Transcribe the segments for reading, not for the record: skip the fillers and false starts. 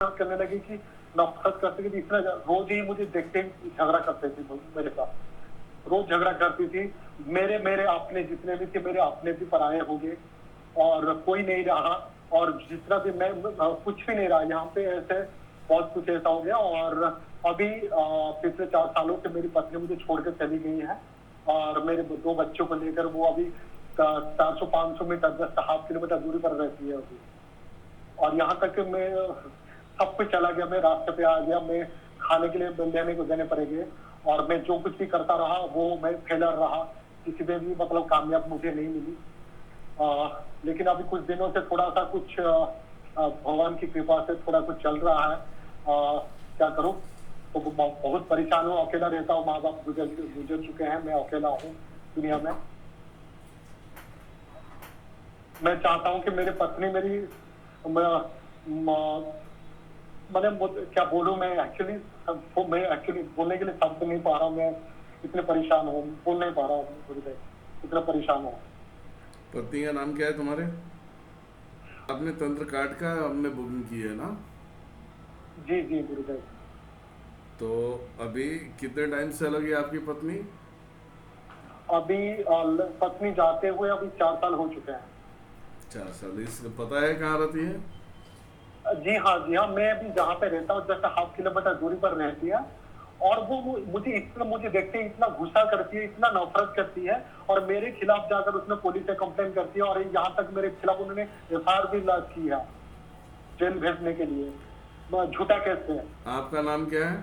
करने लगी कि नफरत करती थी, इतना रोज ही मुझे देखते ही झगड़ा करते थे मेरे साथ, रोज झगड़ा करती थी। मेरे मेरे अपने जितने भी थे, मेरे अपने भी पराये हो गए और कोई नहीं रहा। और जितना भी मैं कुछ भी नहीं रहा यहाँ पे, ऐसे बहुत कुछ ऐसा हो गया। और अभी पिछले 4 सालों से मेरी पत्नी मुझे छोड़ कर चली गई है और मेरे 2 बच्चों को लेकर वो अभी 400-500 मीटर, 10.5 किलोमीटर दूरी पर रहती है अभी। और यहाँ तक कि मैं सब कुछ चला गया, मैं रास्ते पे आ गया, मैं खाने के लिए लेने को देने पड़ेंगे और मैं जो कुछ भी करता रहा वो मैं फेलर रहा, किसी में भी मतलब कामयाब मुझे नहीं मिली। लेकिन अभी कुछ दिनों से थोड़ा सा कुछ भगवान की कृपा से थोड़ा कुछ चल रहा है। क्या करूं, तो बहुत परेशान हूँ, अकेला रहता हूँ, माँ बाप गुजर चुके हैं, मैं अकेला हूँ दुनिया में। मैं चाहता हूँ कि मेरी पत्नी मेरी मैंने क्या बोलूं, मैं एक्चुअली बोलने के लिए शब्द नहीं पा रहा हूँ। मैं इतने परेशान हूँ, बोल नहीं पा रहा हूँ गुरुदेव, इतना परेशान हूँ। पत्नी का नाम क्या है तुम्हारे? आपने तंत्र काट का हमने बुकिंग की है ना? जी जी गुरुदेव। तो अभी कितने टाइम से अलग है आपकी पत्नी? अभी पत्नी जाते हुए अभी 4 साल हो चुके हैं। 4 साल। इसका पता है कहाँ रहती है? जी हाँ, जी हाँ, मैं अभी जहाँ पे रहता हूँ जैसे 0.5 किलोमीटर दूरी पर रहती है। और वो मुझे देखते ही इतना गुस्सा करती है, इतना नफरत करती है और मेरे खिलाफ जाकर उसने पुलिस से कंप्लेन करती है और यहाँ तक मेरे खिलाफ उन्होंने एफआईआर भी लॉन्च की है जेल भेजने के लिए, झूठा केस है। आपका नाम क्या है?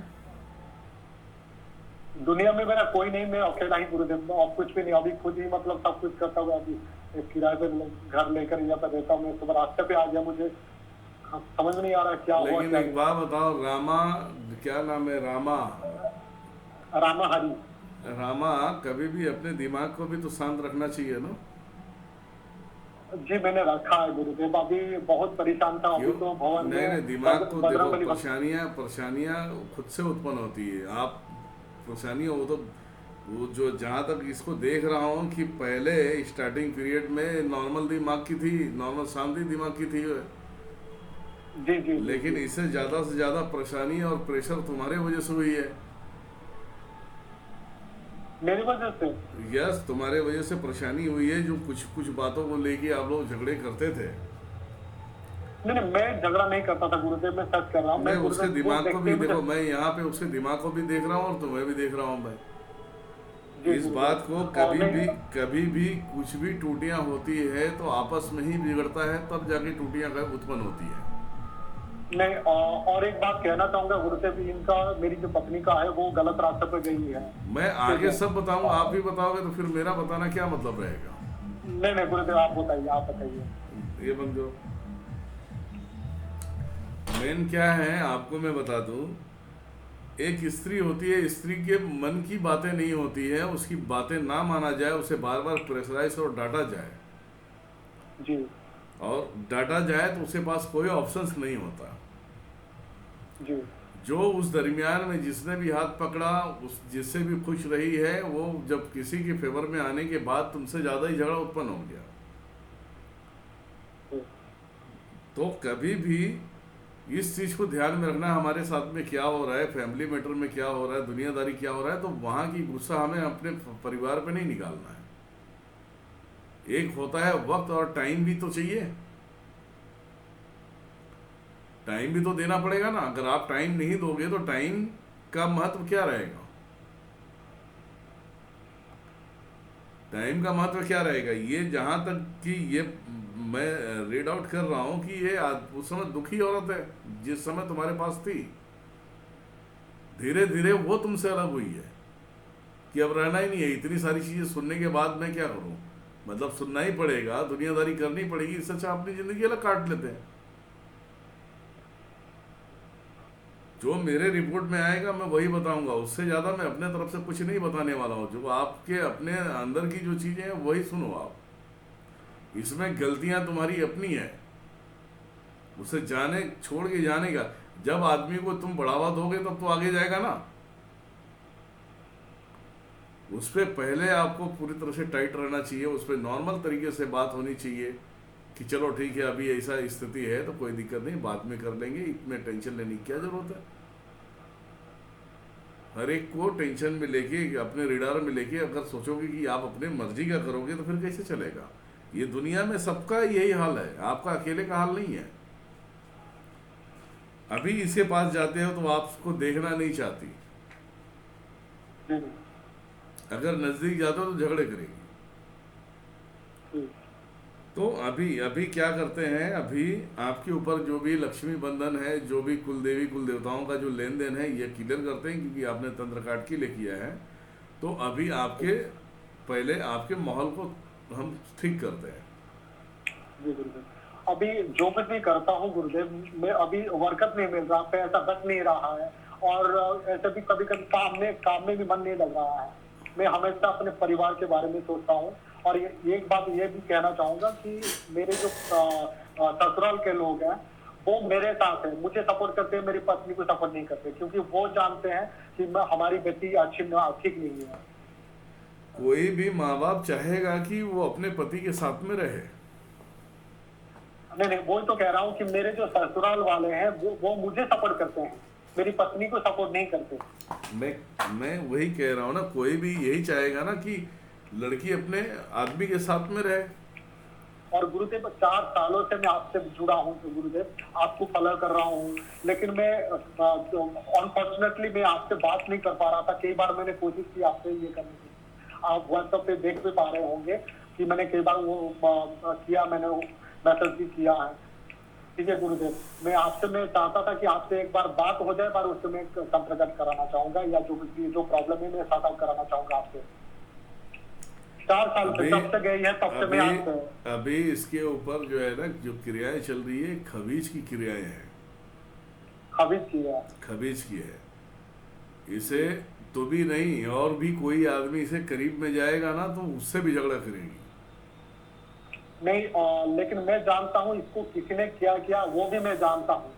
दुनिया में मेरा कोई नहीं, मैं अकेला ही गुरुदेव, और कुछ भी नहीं, अभी खुद ही मतलब सब कुछ करता हुआ अभी एक किराए पे घर लेकर यहाँ पे रहता हूँ। मैं सुबह रास्ते पे आ गया, मुझे समझ में नहीं आ रहा क्या हुआ लेकिन क्या एक नहीं। बात बताओ, रामा, क्या नाम है? रामा? रामा हरी। रामा, कभी भी अपने दिमाग को भी तो शांत रखना चाहिए ना? जी मैंने रखा है गुरुदेव, अभी बहुत परेशान था, क्यों? अभी तो भवन नहीं नहीं, में दिमाग को देखो, बजरंगबली परेशानियाँ परेशानियाँ खुद से उत्पन्न होती है। आप परेशानियाँ वो तो, वो जो जहाँ तक इसको देख रहा हूँ कि पहले स्टार्टिंग पीरियड में नॉर्मल दिमाग की थी, नॉर्मल शांति दिमाग की थी। जी जी जी लेकिन जी। इससे ज़्यादा से ज़्यादा परेशानी और प्रेशर तुम्हारे वजह से हुई है। मेरी वजह से? यस, तुम्हारे वजह से परेशानी हुई है, जो कुछ कुछ बातों को लेके आप लोग झगड़े करते थे। नहीं नहीं, मैं झगड़ा नहीं करता था गुरुदेव, मैं सच कर रहा हूँ, मैं मैं उसके गुरुदेव वो दिमाग को देखते भी ही मुझे। देखो, मैं यहाँ पे उसके दिमाग को भी देख रहा हूँ और तुम्हें भी देख रहा हूँ भाई। जी इस बात को गुरुदेव, और नहीं। कभी भी कुछ भी टूटियां होती है तो आपस में ही बिगड़ता है, तब जाके टूटियां का उत्पन्न होती है। नहीं, और एक बात कहना चाहूंगा गुरुदेव, इनका मेरी जो पत्नी का है वो गलत रास्ते पे गई है। मैं ठीक आगे है। सब बताऊं, आप भी बताओगे तो फिर मेरा बताना क्या मतलब रहेगा? नहीं नहीं गुरुदेव, आप बताइए, आप बताइए। ये बंद करो। मेन क्या है आपको मैं बता दूं, एक स्त्री होती है, स्त्री के मन की बातें नहीं होती है, उसकी बातें ना माना जाए, उसे बार बार प्रेशराइज और डांटा जाए, जी और डांटा जाए तो उसके पास कोई ऑप्शंस नहीं होता। जी जो उस दरमियान में जिसने भी हाथ पकड़ा, उस जिससे भी खुश रही है, वो जब किसी के फेवर में आने के बाद तुमसे ज़्यादा ही झगड़ा उत्पन्न हो गया। जी। तो कभी भी इस चीज़ को ध्यान में रखना, हमारे साथ में क्या हो रहा है, फैमिली मैटर में क्या हो रहा है, दुनियादारी क्या हो रहा है, तो वहाँ की गुस्सा हमें अपने परिवार पे नहीं निकालना है। एक होता है वक्त, और टाइम भी तो चाहिए, टाइम भी तो देना पड़ेगा ना। अगर आप टाइम नहीं दोगे तो टाइम का महत्व क्या रहेगा? टाइम का महत्व क्या रहेगा? ये जहां तक कि ये मैं रीड आउट कर रहा हूं कि ये उस समय दुखी औरत है जिस समय तुम्हारे पास थी, धीरे धीरे वो तुमसे अलग हुई है कि अब रहना ही नहीं है। इतनी सारी चीजें सुनने के बाद मैं क्या करूं? मतलब सुनना ही पड़ेगा, दुनियादारी करनी पड़ेगी, इससे अच्छा अपनी जिंदगी अलग काट लेते हैं। जो मेरे रिपोर्ट में आएगा मैं वही बताऊंगा, उससे ज़्यादा मैं अपने तरफ से कुछ नहीं बताने वाला हूँ। जो आपके अपने अंदर की जो चीज़ें हैं वही सुनो आप। इसमें गलतियां तुम्हारी अपनी है, उसे जाने छोड़ के जाने का। जब आदमी को तुम बढ़ावा दोगे तब तो आगे जाएगा ना। उस पर पहले आपको पूरी तरह से टाइट रहना चाहिए, उस पर नॉर्मल तरीके से बात होनी चाहिए। कि चलो ठीक है अभी ऐसा स्थिति है तो कोई दिक्कत नहीं, बाद में कर लेंगे, इतने टेंशन लेने की क्या जरूरत है। हर एक को टेंशन में लेके अपने रिडार में लेके अगर सोचोगे कि आप अपने मर्जी का करोगे तो फिर कैसे चलेगा। ये दुनिया में सबका यही हाल है, आपका अकेले का हाल नहीं है। अभी इसके पास जाते हो तो आपको देखना नहीं चाहती, जी जी अगर नजदीक जाते हो तो झगड़े करेगी। जी तो अभी अभी क्या करते हैं, अभी आपके ऊपर जो भी लक्ष्मी बंधन है, जो भी कुल देवी कुल देवताओं का जो लेन देन है ये क्लियर करते हैं, क्योंकि आपने तंत्र काट के लिए किया है। तो अभी आपके पहले आपके माहौल को हम ठीक करते हैं। जी गुरुदेव, अभी जो कुछ भी करता हूँ गुरुदेव, मैं अभी बरकत नहीं मिल रहा, पैसा बच नहीं रहा है, और ऐसे भी कभी कभी काम में भी मन नहीं लग रहा है। मैं हमेशा अपने परिवार के बारे में सोचता हूँ। और एक बात ये भी कहना चाहूंगा कि मेरे जो ससुराल के लोग हैं वो मेरे साथ है, मुझे सपोर्ट करते हैं, मेरी पत्नी को सपोर्ट नहीं करते, क्योंकि वो जानते हैं कि हमारी बेटी ठीक नहीं है। कोई भी माँ बाप चाहेगा कि वो अपने पति के साथ में रहे। नहीं नहीं, वो तो कह रहा हूँ कि मेरे जो ससुराल वाले हैं वो मुझे सपोर्ट करते हैं, मेरी पत्नी को सपोर्ट नहीं करते। मैं वही कह रहा हूँ ना, कोई भी यही चाहेगा ना कि लड़की अपने आदमी के साथ में रहे। और गुरुदेव 4 सालों से मैं आपसे जुड़ा हूँ, तो गुरुदेव आपको फॉलो कर रहा हूँ, लेकिन मैं अनफॉर्चुनेटली मैं आपसे बात नहीं कर पा रहा था। कई बार मैंने कोशिश की आपसे ये करने की, आप व्हाट्सएप पे देख भी पा रहे होंगे कि मैंने कई बार वो किया, मैंने मैसेज भी किया है। ठीक है गुरुदेव, मैं चाहता था कि आपसे एक बार बात हो जाए, पर उससे मैं संपर्क कराना चाहूंगा, या जो प्रॉब्लम है मैं सॉर्ट आउट कराना चाहूंगा आपसे। 4 साल से तब से गई है, तब से मैं आपसे। अभी इसके ऊपर जो है ना, जो क्रियाएं चल रही है खबीज की क्रियाएं हैं, खबीज की है। इसे तो भी नहीं, और भी कोई आदमी इसे करीब में जाएगा ना तो उससे भी झगड़ा करेगी। नहीं लेकिन मैं जानता हूँ इसको किसी ने किया वो भी मैं जानता हूँ,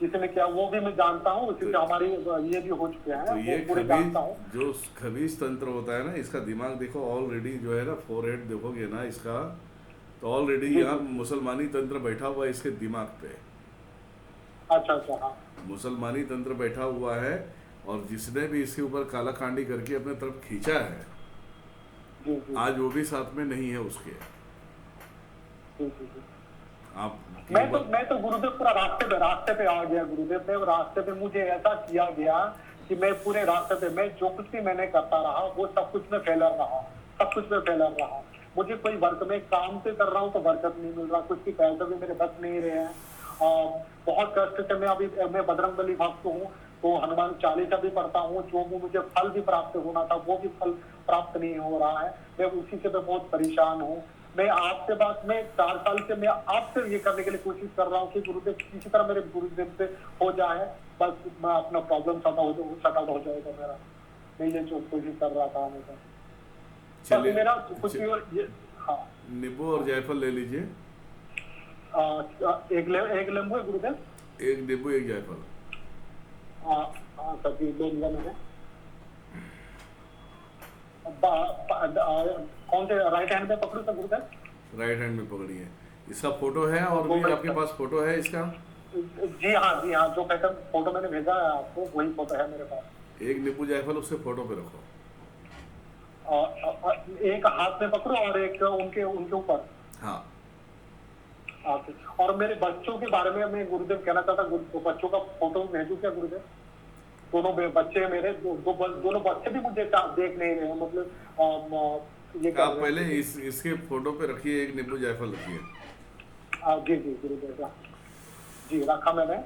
किसी ने किया वो भी मैं जानता हूँ, उसी से हमारी ये भी हो चुके हैं। तो ये पूरे जानता हूँ। जो खबीज तंत्र होता है ना, इसका दिमाग देखो ऑलरेडी जो है ना, फोरहेड देखोगे ना इसका, तो ऑलरेडी यहाँ मुसलमानी तंत्र बैठा हुआ है इसके दिमाग पे। अच्छा अच्छा, हाँ मुसलमानी तंत्र बैठा हुआ है, और जिसने भी इसके ऊपर काला कांडी करके अपने तरफ खींचा है, जी जी आज वो भी साथ में नहीं है उसके। जी जी जी। आप मैं तो गुरुदेव पूरा रास्ते पे आ गया गुरुदेव। मैं रास्ते पे मुझे ऐसा किया गया कि मैं पूरे रास्ते पे, मैं जो कुछ भी मैंने करता रहा वो सब कुछ में फेलर रहा। मुझे कोई वर्क में काम से कर रहा हूँ तो बरकत नहीं मिल रहा, कुछ भी पैसे भी मेरे बच नहीं रहे हैं। बहुत कष्ट से मैं बजरंगबली भक्त हूँ, तो हनुमान चालीसा भी पढ़ता हूँ, जो मुझे फल भी प्राप्त होना था वो भी फल प्राप्त नहीं हो रहा है। मैं उसी से बहुत परेशान हूँ। मैं आपसे बात में 4 साल से मैं आपसे ये करने के लिए कोशिश कर रहा हूँ कि गुरुदेव किसी तरह मेरे गुरुदेव से हो जाए, बस मैं अपना प्रॉब्लम सॉर्ट आउट हो जाएगा मेरा। मैं ये जो कोशिश कर रहा था हमेशा। चलिए, मेरा कुछ हाँ, नींबू और जायफल ले लीजिए। एक नींबू है गुरुदेव, एक नींबू एक जायफल। सभी ले लिया मैंने। कौन से राइट हैंड में पकड़ू सर गुरुदेव? राइट हैंड में पकड़िए। इसका फोटो है, और भी आपके पास फोटो है इसका? जी हाँ, जो पैटर्न फोटो मैंने भेजा है आपको वही फोटो है मेरे पास। एक नींबू जायफल उससे फोटो पे रखो। एक हाथ में पकड़ो और एक उनके ऊपर। हाँ। और मेरे बच्चों के बारे में मैं गुरुदेव कहना चाहता, बच्चों का फोटो भेजू क्या गुरुदेव? दोनों बच्चे मेरे, दोनों बच्चे भी मुझे देख नहीं रहे, मतलब ये आप पहले इसके फोटो पे रखिए, एक नींबू जायफल रखिए। जी जी गुरुदेव, जी रखा मैंने।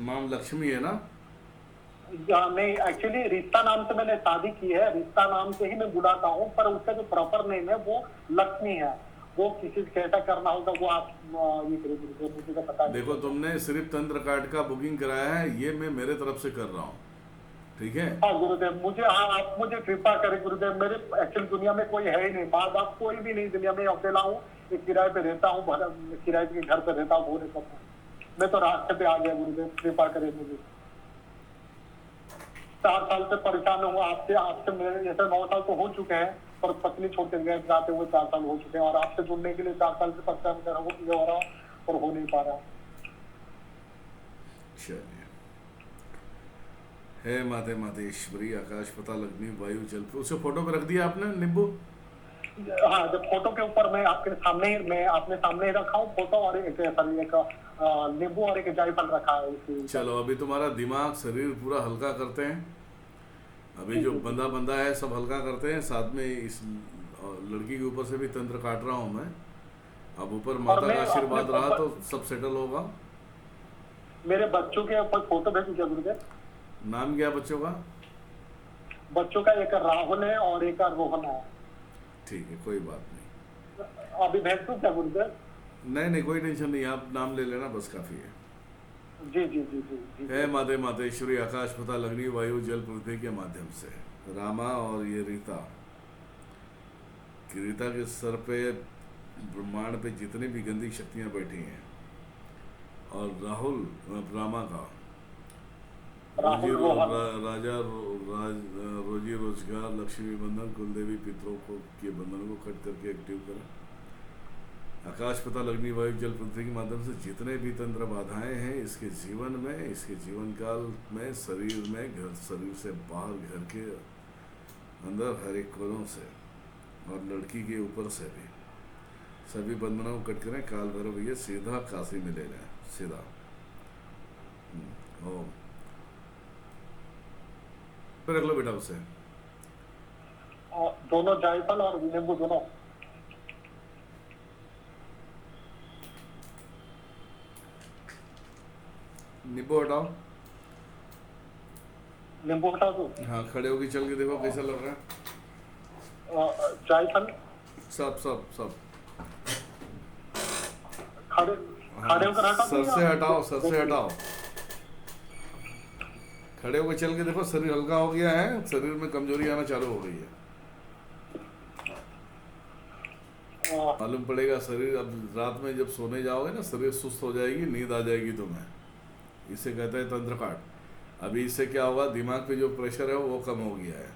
नाम लक्ष्मी है ना? नहीं, एक्चुअली रिश्ता नाम से मैंने शादी की है, रिश्ता नाम से ही मैं बुलाता हूँ, पर उसका जो प्रॉपर नेम है वो लक्ष्मी है। वो किसी कैसा करना होगा वो आप ये करिए, मुझे तो पता नहीं। देखो, तुमने सिर्फ तंत्र कार्ड का बुकिंग कराया है, ये मैं मेरे तरफ से कर रहा हूँ, ठीक है? हाँ गुरुदेव, आप मुझे कृपा करें गुरुदेव। मेरे एक्चुअली दुनिया में कोई है ही नहीं, माँ बाप कोई भी नहीं दुनिया में, अकेला हूँ, एक किराए पे रहता हूँ, किराए के घर पे रहता हूँ, भोरे करता हूँ। मैं तो रास्ते पे आ गया गुरुदेव, कृपा करें मुझे। 4 साल से परेशान हूँ आपसे मेरे जैसे 9 साल तो हो चुके हैं, पर पत्नी छोड़ कर गए, जाते हुए 4 साल हो चुके हैं, और आपसे जुड़ने के लिए 4 साल से परेशान कर ये हो रहा और हो नहीं पा रहा। चलिए, हे माते मातेश्वरी आकाश पता लगनी वायु जल पे, उसे फोटो पे रख दिया आपने नींबू? हाँ, जब फोटो के ऊपर मैं आपके सामने ही, मैं अपने सामने ही रखा हूँ फोटो, और एक नींबू और एक जायफल रखा है उसके। चलो, अभी तुम्हारा दिमाग शरीर पूरा हल्का करते हैं। अभी जो बंदा बंदा है सब हल्का करते हैं, साथ में इस लड़की के ऊपर से भी तंत्र काट रहा हूँ मैं। अब ऊपर माता का आशीर्वाद रहा तो सब सेटल होगा। मेरे बच्चों के ऊपर फोटो भेजू क्या गुरुदेव? नाम क्या बच्चों का? बच्चों का एक राहुल है और एक रोहन है। ठीक है, कोई बात नहीं। अभी भेज दूं क्या गुरुदेव? नहीं नहीं, कोई टेंशन नहीं, आप नाम ले लेना बस काफी है। जी जी जी जी जी। हे माते मातेश्वरी आकाश पता लगनी वायु जल पृथ्वी के माध्यम से रामा और ये रीता के सर पे ब्रह्मांड पे जितनी भी गंदी शक्तियां बैठी हैं, और राहुल रामा का रोजी रोजगार लक्ष्मी बंधन कुलदेवी पितरों को के बंधन को कट करके एक्टिव करें। आकाश पता लगनी वायु जल पृथ्वी के माध्यम से जितने भी तंत्र बाधाएं हैं इसके जीवन में, इसके जीवन काल में, शरीर में, घर शरीर से बाहर, घर के अंदर, हर एक कोनों से और लड़की के ऊपर से भी सभी बंधनों को कट करें। काल भैरव ये सीधा काशी में ले जाए, सीधा। ओम रख लो बेटा उसे। दोनों जायफल और नींबू दोनों। नींबू हटाओ। नींबू हटा दो। हाँ, खड़े होके चल के देखो कैसा लग रहा है। जायफल सब सब सब खड़े खड़े होकर हटा सर से हटाओ, सर से हटाओ। खड़े होकर चल के देखो, शरीर हल्का हो गया है, शरीर में कमजोरी आना चालू हो गई है। मालूम पड़ेगा शरीर, अब रात में जब सोने जाओगे ना शरीर सुस्त हो जाएगी, नींद आ जाएगी तुम्हें। इसे कहते हैं तंत्र काट। अभी इससे क्या होगा, दिमाग पे जो प्रेशर है वो कम हो गया है,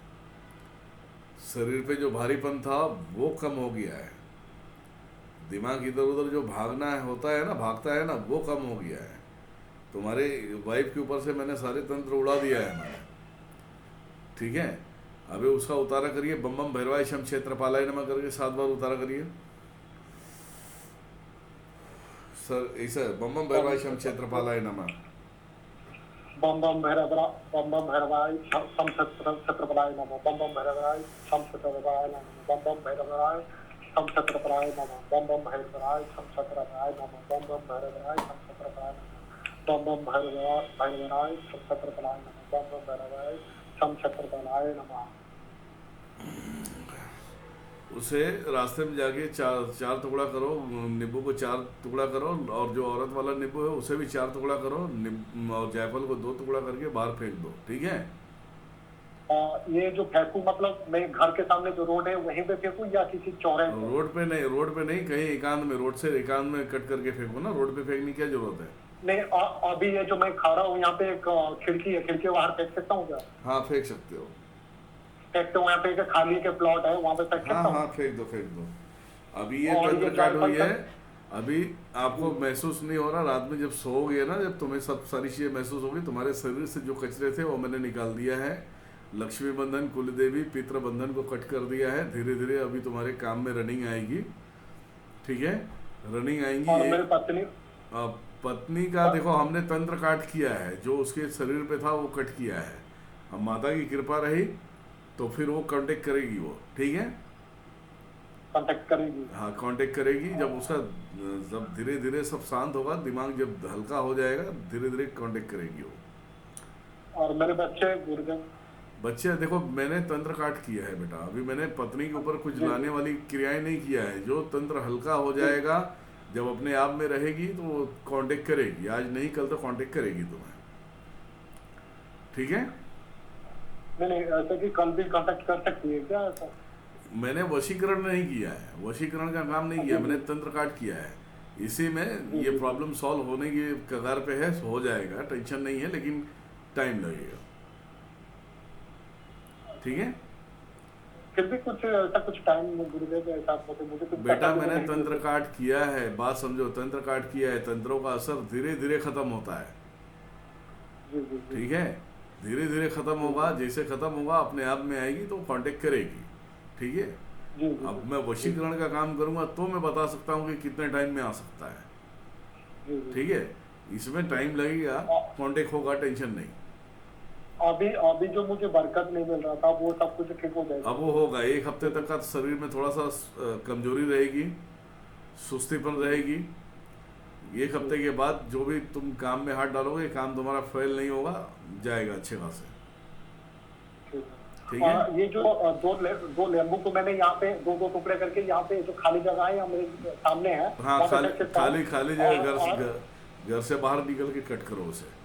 शरीर पे जो भारीपन था वो कम हो गया है, दिमाग इधर उधर जो भागना है होता है ना, भागता है ना, वो कम हो गया है। तुम्हारे वाइफ के ऊपर से मैंने सारे तंत्र उड़ा दिया है मैंने, ठीक है। अभी उसका उतारा करिए, बम बम भैरवाय शम क्षेत्रपालाय नमः करके 7 बार उतारा करिए सर, ऐसा बम बम भैरवाय शम क्षेत्रपालाय नमः। बम बम भैरवाय शम क्षेत्रपालाय नमः। बम बम भैरवाय शम क्षेत्रपालाय नमः। बम बम भैरवाय शम क्षेत्रपालाय नमः। बम बम भैरवाय शम क्षेत्रपालाय नमः। बम बम भैरवाय शम क्षेत्रपालाय नमः। बम बम भैरवाय शम क्षेत्रपालाय नमः। बम बम भैरवाय शम क्षेत्रपालाय नमः। उसे रास्ते में जाके चार टुकड़ा करो, नींबू को 4 टुकड़ा करो, और जो औरत वाला नींबू है उसे भी 4 टुकड़ा करो, और जायफल को 2 टुकड़ा करके बाहर फेंक दो, ठीक है। ये जो फेंकू मतलब मैं घर के सामने जो रोड है वहीं पे फेंकू या किसी चौराहे पे? रोड पे नहीं, कहीं एकांत में, रोड से एकांत में कट करके फेंको ना, रोड पे फेंकने की क्या जरूरत है। नहीं, अभी ये जो मैं खा रहा हूँ यहाँ पे एक खिड़की है, खिड़की बाहर फेंक सकता हूँ क्या? हाँ, फेंक सकते हो। फेंकते हुए यहाँ पे एक खाली के प्लॉट है वहाँ पे फेंक सकता हूँ? हाँ, फेंक दो। अभी ये तंत्र काट हुई है, अभी आपको महसूस नहीं हो रहा। रात में जब सोओगे ना, जब तुम्हें सब सारी चीजें महसूस होगी, तुम्हारे शरीर से जो कचरे थे वो मैंने निकाल दिया है। लक्ष्मी बंधन, कुलदेवी, पितृ बंधन को कट कर दिया है। धीरे धीरे अभी तुम्हारे काम में रनिंग आएगी, ठीक है, रनिंग आएंगी। और मेरी पत्नी का देखो, हमने तंत्र काट किया है, जो उसके शरीर पे था वो कट किया है। अब माता की कृपा रही तो फिर वो कांटेक्ट करेगी, वो ठीक है, कांटेक्ट करेगी। हाँ, कांटेक्ट करेगी। जब उसका जब धीरे धीरे सब शांत होगा, दिमाग जब हल्का हो जाएगा, धीरे धीरे कांटेक्ट करेगी वो। और मेरे बच्चे देखो, मैंने तंत्र काट किया है बेटा, अभी मैंने पत्नी के ऊपर कुछ लाने वाली क्रियाएं नहीं किया है। जो तंत्र हल्का हो जाएगा, जब अपने आप में रहेगी तो वो कांटेक्ट करेगी, आज नहीं कल तो कांटेक्ट करेगी तुम्हें, ठीक है। नहीं, ऐसा कि कल भी कांटेक्ट कर सकती है क्या ऐसा? मैंने वशीकरण नहीं किया है, वशीकरण का काम नहीं किया, मैंने तंत्र काट किया है। इसी में ये प्रॉब्लम सॉल्व होने की कगार पे है, हो जाएगा, टेंशन नहीं है, लेकिन टाइम लगेगा, ठीक है। फिर भी कुछ ऐसा कुछ टाइम गुरुदेव ऐसा होते मुझे कुछ बेटा पता भी मैंने नहीं। तंत्र काट किया है, बात समझो, तंत्र काट किया है, तंत्रों का असर धीरे धीरे खत्म होता है, जी जी जी ठीक है, धीरे धीरे खत्म होगा, जैसे खत्म होगा अपने आप में आएगी तो कांटेक्ट करेगी, ठीक है। जी जी अब मैं वशीकरण का काम करूंगा तो मैं बता सकता हूँ कि कितने टाइम में आ सकता है, जी जी। ठीक है, इसमें टाइम लगेगा, कांटेक्ट होगा, टेंशन नहीं। अभी अभी जो मुझे बरकत नहीं मिल रहा था वो सब कुछ ठीक हो जाएगा। अब वो होगा, एक हफ्ते तक का शरीर में थोड़ा सा कमजोरी रहेगी, सुस्तीपन रहेगी। एक हफ्ते के बाद जो भी तुम काम में हाथ डालोगे काम तुम्हारा फेल नहीं होगा, जाएगा अच्छे खासे, ठीक है। ये जो दो लेम्बू को मैंने यहाँ पे दो दो टुकड़े करके यहाँ पे जो खाली जगह है यहाँ मेरे सामने है हाँ, वहाँ पे खाली रख सकता हूँ। खाली खाली जगह और- घर से बाहर निकल के कट करो उसे।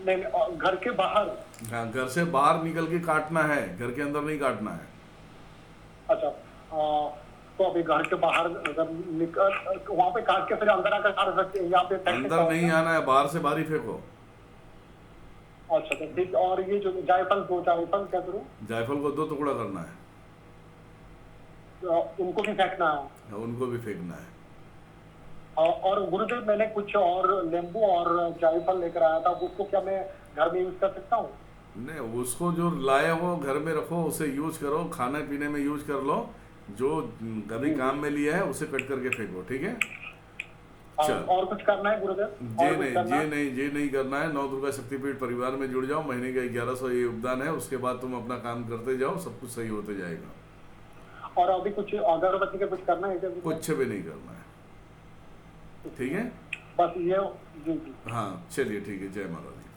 नहीं घर के बाहर। हाँ, घर से बाहर निकल के काटना है, घर के अंदर नहीं काटना है। अच्छा तो अभी घर के बाहर अगर निकल वहाँ पे काट के फिर अंदर आकर काट सकते हैं, यहाँ पे फेंक सकता अंदर हूँ नहीं क्या? आना है, बाहर से बाहर ही फेंको। अच्छा तो ठीक। और ये जो जायफल क्या करूँ? जायफल को 2 टुकड़ा करना है, उनको भी फेंकना है? उनको भी फेंकना है। और गुरुदेव मैंने कुछ और नींबू और जायफल लेकर आया था, उसको क्या मैं घर में यूज कर सकता हूँ? नहीं, उसको जो लाए हो घर में रखो, उसे यूज करो, खाने पीने में यूज कर लो, जो कभी काम में लिया है उसे कट करके फेंको, ठीक है। चल, और कुछ करना है गुरुदेव? और कुछ करना है? ये नहीं करना है। 9 दुर्गा शक्तिपीठ परिवार में जुड़ जाओ, महीने का 1100 ये योगदान है, उसके बाद तुम अपना काम करते जाओ, सब कुछ सही होते जाएगा। और अभी कुछ अगरबत्ती का कुछ करना है क्या? कुछ भी नहीं करना है, ठीक है। बस ये। जी जी। हाँ चलिए, ठीक है, जय माता दी।